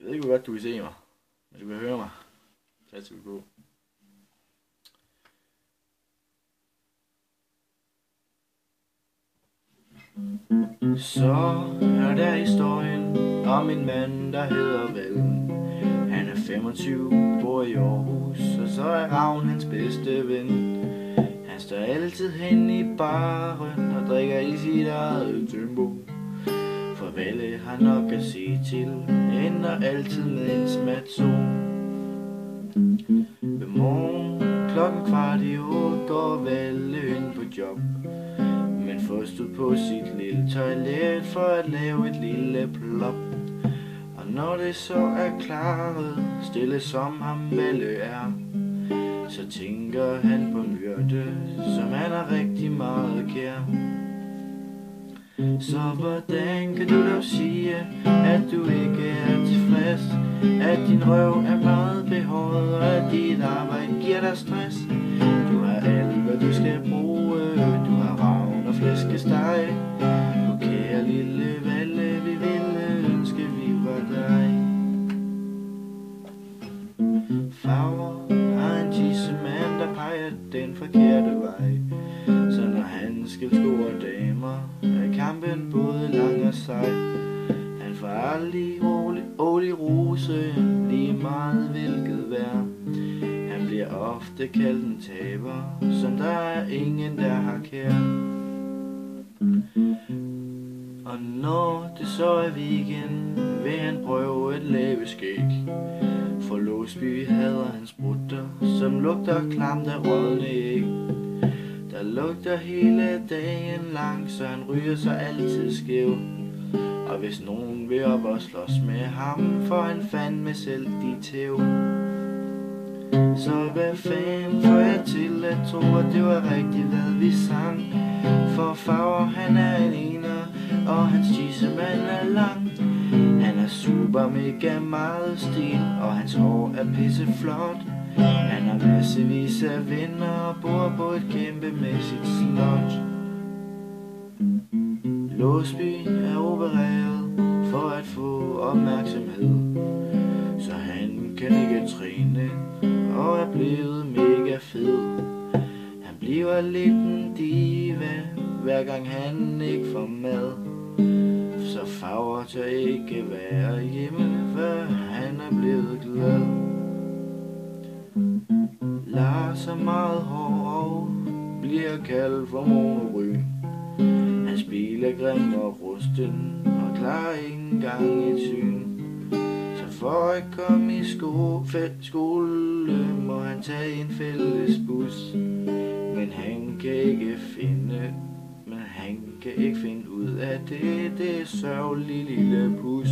Jeg ved ikke, hvor godt du kan se mig, men du kan høre mig. Tag til på. Så er der historien om en mand, der hedder Valden. Han er 25, bor i Aarhus, og så er Ravn hans bedste ven. Han står altid hen i baren og drikker i sit eget tempo. For Valle har nok at se til, ender altid med en smatson. Ved morgen klokken 7:15 går Valle ind på job, men får stået på sit lille toilet for at lave et lille plop. Og når det så er klaret, stille som ham Valle er, så tænker han på Myrte, som han har rigtig meget kær. Så hvordan kan du dog sige, at du ikke er tilfreds? At din røv er meget behåret, og at dit arbejde giver dig stress. Du har alt, hvad du skal bruge. Du har ravn og flæskesteg. Du kære lille Valle, vi ville ønske, vi var dig. Farver har en tissemand, der peger den forkerte vej. Så når han skal score damer, er kampen både lang og sej. Han får aldrig årlig rose, lige meget hvilket vejr. Han bliver ofte kaldt en taber, som der er ingen, der har kær. Og når det så er weekend, vil han prøve at lave skæg. For Låsby hader hans brutter, som lugter klamt af rådne æg. Der lugter hele dagen lang, så han ryger sig altid skæv. Og hvis nogen vil op og slås med ham, får han fandme selv de tæv. Så hvad fanden får jeg til at tro, at det var rigtigt, hvad vi sang? For Farver, han er en ener, og hans tissemand er lang. Han er super mega meget sten, og hans hår er pisseflot. Han har massevis af venner og bor på et kæmpemæssigt slot. Låsby er opereret for at få opmærksomhed, så han kan ikke træne og er blevet mega fed. Han bliver lidt en diva, hver gang han ikke får mad. Så Farver tør ikke være hjemme, før han er blevet glad. Lars er meget hård og bliver kaldt for monoryn. Hans bil er grim og rusten og klarer ikke engang et syn. Så for at komme i skole må han tage en fælles bus. Men han kan ikke finde ud af det sørgelige lille pus.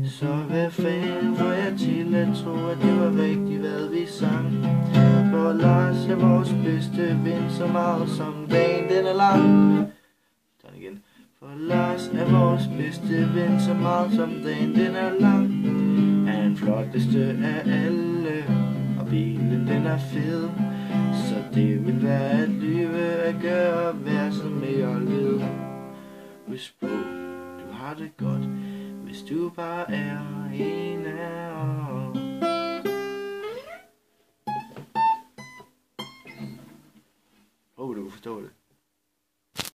Så hvad fanden får jeg til at tro, at det var rigtigt, hvad vi sang? For Lars er vores bedste ven, så meget som dagen den er lang. Tag den igen. For Lars er vores bedste ven, så meget som dagen den er lang. Han er den flotteste af alle, og bilen den er fed. Så det vil være at lyve at gøre værset med at lede. Husk på, du har det godt, hvis du bare er en af os. Håber du forstår det.